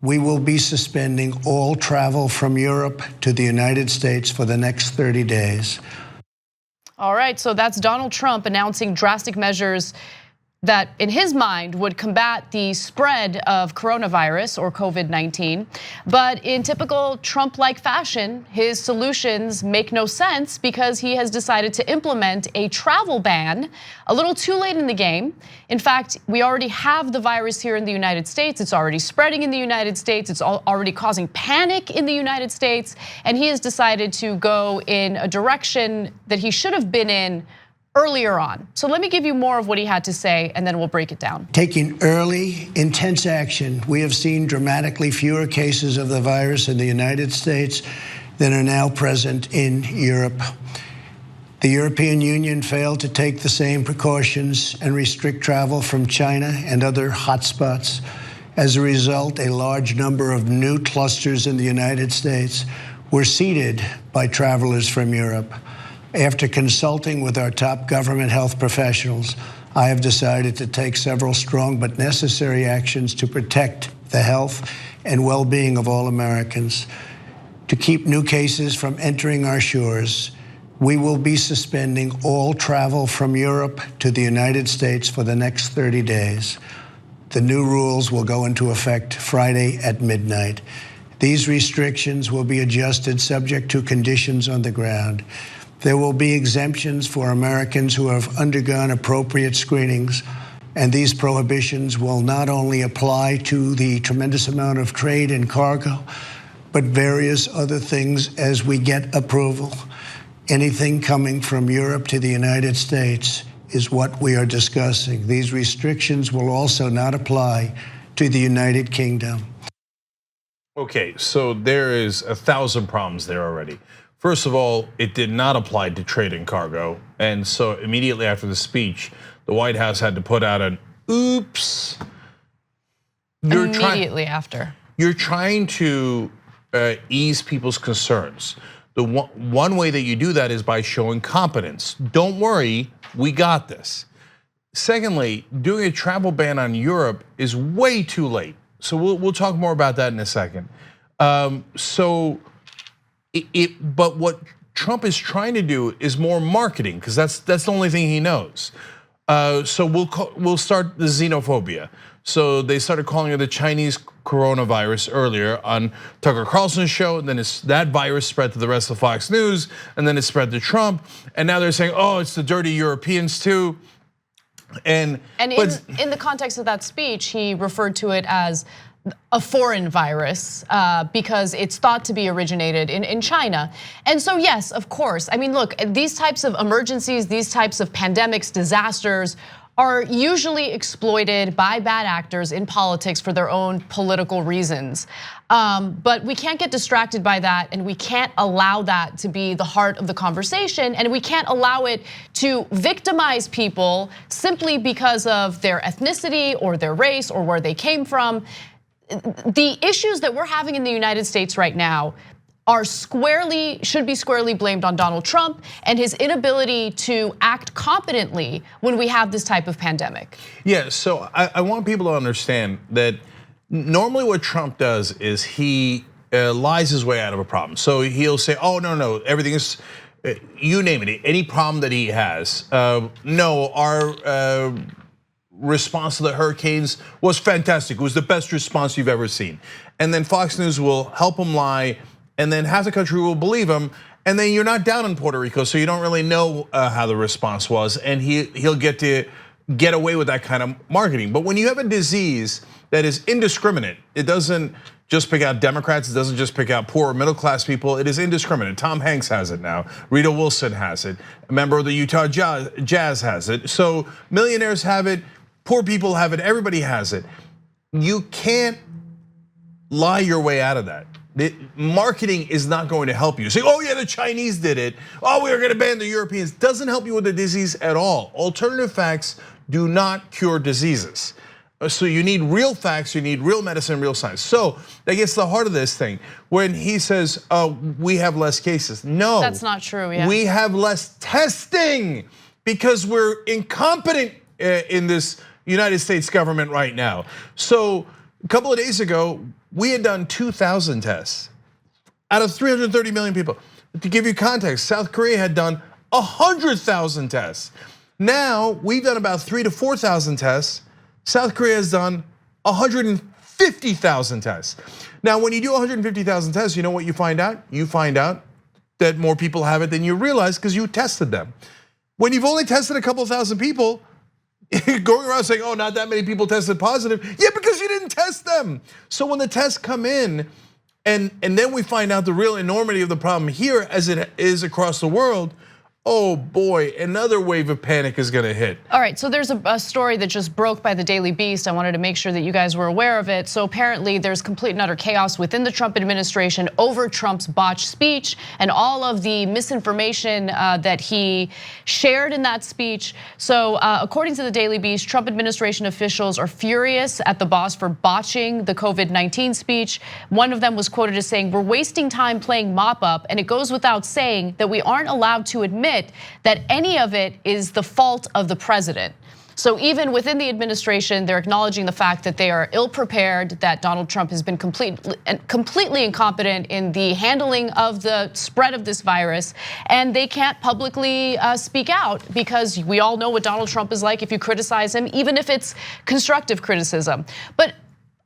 We will be suspending all travel from Europe to the United States for the next 30 days. All right, so that's Donald Trump announcing drastic measures that in his mind would combat the spread of coronavirus or COVID-19. But in typical Trump-like fashion, his solutions make no sense because he has decided to implement a travel ban a little too late in the game. In fact, we already have the virus here in the United States. It's already spreading in the United States. It's already causing panic in the United States. And he has decided to go in a direction that he should have been in earlier on. So let me give you more of what he had to say and then we'll break it down. Taking early, intense action, we have seen dramatically fewer cases of the virus in the United States than are now present in Europe. The European Union failed to take the same precautions and restrict travel from China and other hotspots. As a result, a large number of new clusters in the United States were seeded by travelers from Europe. After consulting with our top government health professionals, I have decided to take several strong but necessary actions to protect the health and well-being of all Americans. To keep new cases from entering our shores, we will be suspending all travel from Europe to the United States for the next 30 days. The new rules will go into effect Friday at midnight. These restrictions will be adjusted subject to conditions on the ground. There will be exemptions for Americans who have undergone appropriate screenings, and these prohibitions will not only apply to the tremendous amount of trade and cargo, but various other things as we get approval. Anything coming from Europe to the United States is what we are discussing. These restrictions will also not apply to the United Kingdom. Okay, so there is 1,000 problems there already. First of all, it did not apply to trade and cargo. And so immediately after the speech, the White House had to put out an oops. Immediately after. You're trying to ease people's concerns. The one way that you do that is by showing competence. Don't worry, we got this. Secondly, doing a travel ban on Europe is way too late. So we'll talk more about that in a second. But what Trump is trying to do is more marketing because that's the only thing he knows. So we'll start the xenophobia. So they started calling it the Chinese coronavirus earlier on Tucker Carlson's show, and then that virus spread to the rest of Fox News, and then it spread to Trump, and now they're saying, oh, it's the dirty Europeans too. And in the context of that speech, he referred to it as a foreign virus because it's thought to be originated in China. And so yes, of course, I mean, look, these types of emergencies, these types of pandemics, disasters are usually exploited by bad actors in politics for their own political reasons. But we can't get distracted by that, and we can't allow that to be the heart of the conversation, and we can't allow it to victimize people simply because of their ethnicity or their race or where they came from. The issues that we're having in the United States right now should be squarely blamed on Donald Trump and his inability to act competently when we have this type of pandemic. Yeah, so I want people to understand that normally what Trump does is he lies his way out of a problem. So he'll say, oh, no, everything is, you name it, any problem that he has. No, our response to the hurricanes was fantastic. It was the best response you've ever seen. And then Fox News will help him lie, and then half the country will believe him. And then you're not down in Puerto Rico, so you don't really know how the response was. And he'll get to get away with that kind of marketing. But when you have a disease that is indiscriminate, it doesn't just pick out Democrats, it doesn't just pick out poor or middle class people, it is indiscriminate. Tom Hanks has it now, Rita Wilson has it, a member of the Utah Jazz has it. So millionaires have it, poor people have it, everybody has it. You can't lie your way out of that. Marketing is not going to help you. Say, oh yeah, the Chinese did it. Oh, we are going to ban the Europeans. Doesn't help you with the disease at all. Alternative facts do not cure diseases. So you need real facts, you need real medicine, real science. So that gets to the heart of this thing. When he says, we have less cases. No. That's not true, yeah. We have less testing because we're incompetent in this United States government right now. So A couple of days ago, we had done 2,000 tests out of 330 million people. To give you context, South Korea had done 100,000 tests. Now, we've done about 3,000 to 4,000 tests. South Korea has done 150,000 tests. Now, when you do 150,000 tests, you know what you find out? You find out that more people have it than you realize because you tested them. When you've only tested a couple thousand people, going around saying, oh, not that many people tested positive. Yeah, because you didn't test them. So when the tests come in, and then we find out the real enormity of the problem here as it is across the world, oh boy, another wave of panic is gonna hit. All right, so there's a story that just broke by the Daily Beast. I wanted to make sure that you guys were aware of it. So apparently there's complete and utter chaos within the Trump administration over Trump's botched speech and all of the misinformation that he shared in that speech. So according to the Daily Beast, Trump administration officials are furious at the boss for botching the COVID-19 speech. One of them was quoted as saying, "We're wasting time playing mop up, and it goes without saying that we aren't allowed to admit that any of it is the fault of the president." So even within the administration, they're acknowledging the fact that they are ill prepared, that Donald Trump has been completely incompetent in the handling of the spread of this virus, and they can't publicly speak out because we all know what Donald Trump is like if you criticize him, even if it's constructive criticism. But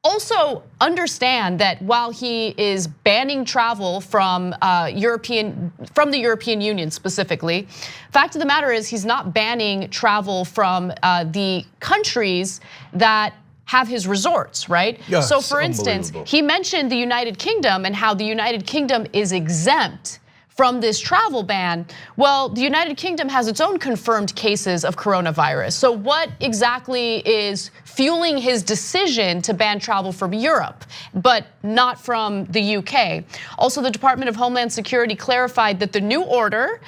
also understand that while he is banning travel from the European Union specifically, fact of the matter is he's not banning travel from the countries that have his resorts, right? Yes, so for instance, he mentioned the United Kingdom and how the United Kingdom is exempt from this travel ban. Well, the United Kingdom has its own confirmed cases of coronavirus. So what exactly is fueling his decision to ban travel from Europe, but not from the UK? Also, the Department of Homeland Security clarified that the new order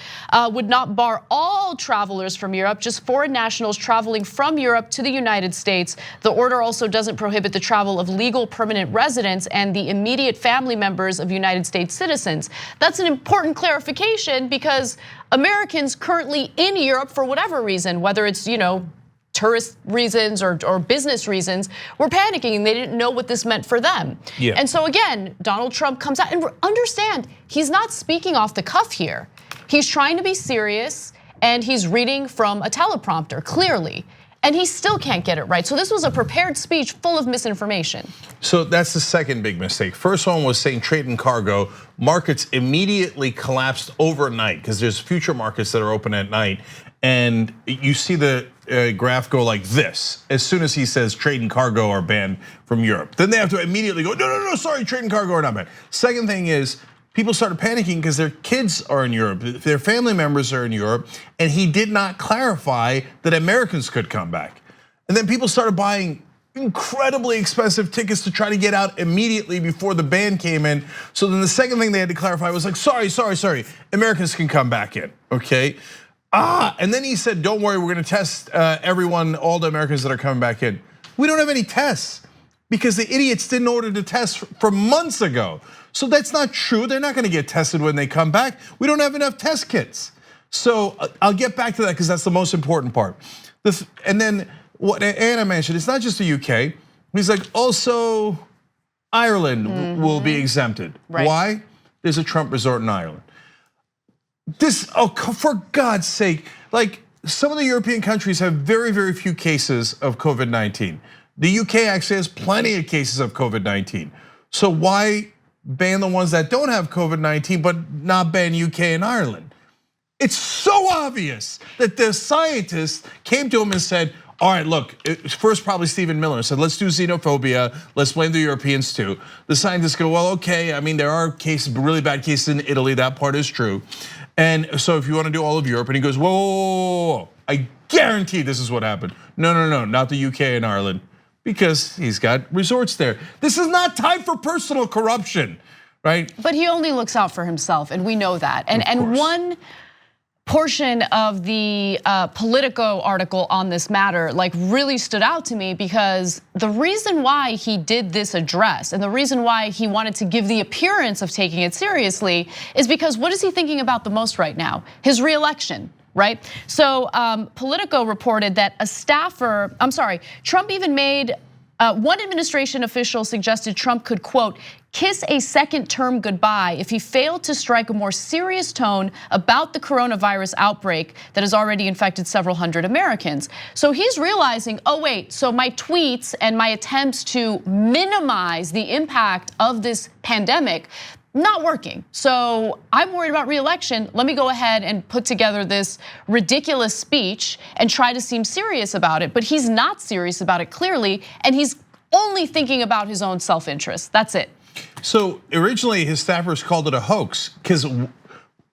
would not bar all travelers from Europe, just foreign nationals traveling from Europe to the United States. The order also doesn't prohibit the travel of legal permanent residents and the immediate family members of United States citizens. That's an important clarification because Americans currently in Europe, for whatever reason, whether it's tourist reasons or business reasons, were panicking and they didn't know what this meant for them. Yeah. And so again, Donald Trump comes out and understand he's not speaking off the cuff here. He's trying to be serious and he's reading from a teleprompter clearly. And he still can't get it right. So this was a prepared speech full of misinformation. So that's the second big mistake. First one was saying trade and cargo. Markets immediately collapsed overnight because there's future markets that are open at night. And you see the graph go like this as soon as he says trade and cargo are banned from Europe. Then they have to immediately go, no, sorry, trade and cargo are not banned. Second thing is, people started panicking because their kids are in Europe, their family members are in Europe, and he did not clarify that Americans could come back. And then people started buying incredibly expensive tickets to try to get out immediately before the ban came in. So then the second thing they had to clarify was like, sorry, Americans can come back in, okay? And then he said, don't worry, we're gonna test everyone, all the Americans that are coming back in. We don't have any tests because the idiots didn't order the tests from months ago. So that's not true. They're not gonna get tested when they come back. We don't have enough test kits. So I'll get back to that because that's the most important part. And then what Anna mentioned, it's not just the UK. He's like, also Ireland will be exempted. Right. Why? There's a Trump resort in Ireland. For God's sake, like some of the European countries have very, very few cases of COVID-19. The UK actually has plenty of cases of COVID-19. So why ban the ones that don't have COVID-19, but not ban UK and Ireland? It's so obvious that the scientists came to him and said, all right, look, first probably Stephen Miller said, let's do xenophobia, let's blame the Europeans too. The scientists go, well, okay, I mean, there are cases, really bad cases in Italy, that part is true. And so if you wanna do all of Europe, and he goes, whoa, I guarantee this is what happened. No, not the UK and Ireland, because he's got resorts there. This is not time for personal corruption, right? But he only looks out for himself, and we know that. And one portion of the Politico article on this matter like really stood out to me because the reason why he did this address and the reason why he wanted to give the appearance of taking it seriously is because what is he thinking about the most right now? His reelection. Right? So Politico reported that Trump even made One administration official suggested Trump could, quote, kiss a second term goodbye if he failed to strike a more serious tone about the coronavirus outbreak that has already infected several hundred Americans. So he's realizing, oh wait, so my tweets and my attempts to minimize the impact of this pandemic, not working. So I'm worried about re-election. Let me go ahead and put together this ridiculous speech and try to seem serious about it. But he's not serious about it clearly, and he's only thinking about his own self-interest. That's it. So originally his staffers called it a hoax because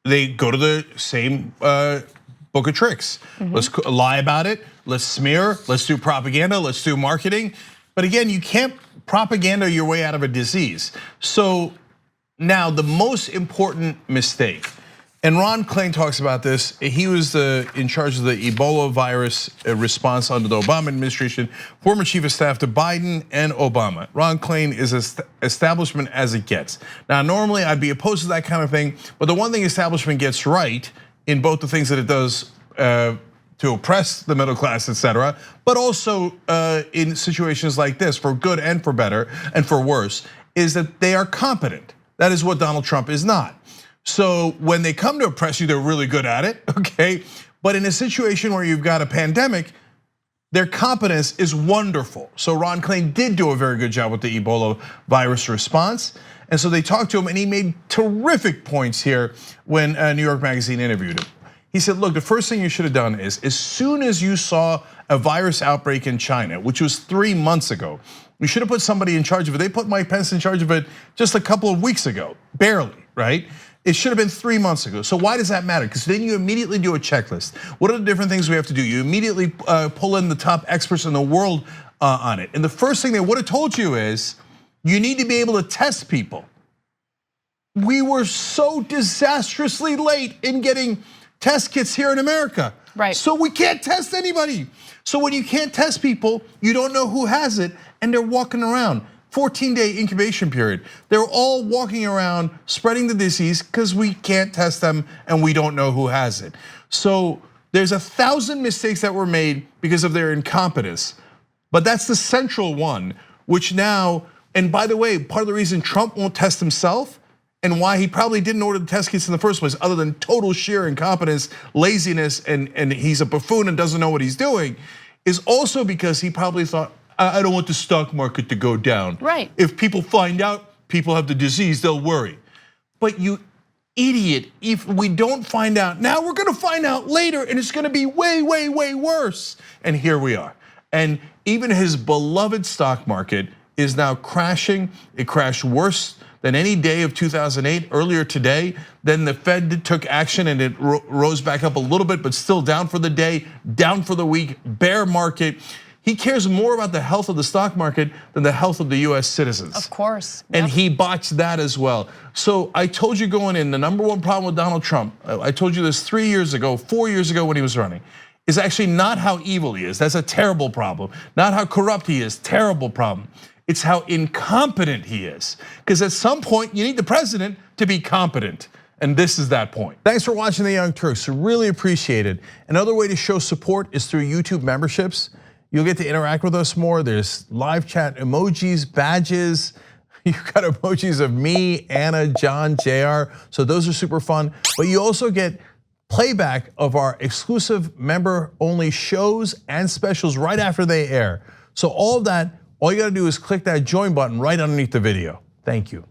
they go to the same book of tricks. Let's lie about it, let's smear, let's do propaganda, let's do marketing. But again, you can't propaganda your way out of a disease. So now the most important mistake, and Ron Klain talks about this, he was in charge of the Ebola virus response under the Obama administration, former chief of staff to Biden and Obama. Ron Klain is as establishment as it gets. Now, normally I'd be opposed to that kind of thing, but the one thing establishment gets right in both the things that it does to oppress the middle class, etc., but also in situations like this, for good and for better and for worse, is that they are competent. That is what Donald Trump is not. So when they come to oppress you, they're really good at it, okay? But in a situation where you've got a pandemic, their competence is wonderful. So Ron Klain did do a very good job with the Ebola virus response. And so they talked to him and he made terrific points here when New York Magazine interviewed him. He said, look, the first thing you should have done is, as soon as you saw a virus outbreak in China, which was 3 months ago, you should have put somebody in charge of it. They put Mike Pence in charge of it just a couple of weeks ago, barely, right? It should have been 3 months ago. So why does that matter? Because then you immediately do a checklist. What are the different things we have to do? You immediately pull in the top experts in the world on it. And the first thing they would have told you is, you need to be able to test people. We were so disastrously late in getting test kits here in America. Right. So we can't test anybody. So when you can't test people, you don't know who has it, and they're walking around. 14-day incubation period. They're all walking around spreading the disease because we can't test them and we don't know who has it. So there's 1,000 mistakes that were made because of their incompetence. But that's the central one, which now, and by the way, part of the reason Trump won't test himself and why he probably didn't order the test kits in the first place, other than total sheer incompetence, laziness, and he's a buffoon and doesn't know what he's doing, is also because he probably thought, I don't want the stock market to go down. Right. If people find out people have the disease, they'll worry. But you idiot, if we don't find out, now we're gonna find out later and it's gonna be way, way, way worse. And here we are. And even his beloved stock market is now crashing. It crashed worse than any day of 2008. Earlier today, then the Fed took action and it rose back up a little bit, but still down for the day, down for the week, bear market. He cares more about the health of the stock market than the health of the US citizens. Of course. And he botched that as well. So I told you going in, the number one problem with Donald Trump, I told you this 3 years ago, 4 years ago when he was running, is actually not how evil he is. That's a terrible problem. Not how corrupt he is, terrible problem. It's how incompetent he is. Because at some point, you need the president to be competent. And this is that point. Thanks for watching The Young Turks, really appreciate it. Another way to show support is through YouTube memberships. You'll get to interact with us more. There's live chat emojis, badges. You've got emojis of me, Anna, John, JR. So those are super fun. But you also get playback of our exclusive member-only shows and specials right after they air. So all of that, all you gotta do is click that join button right underneath the video. Thank you.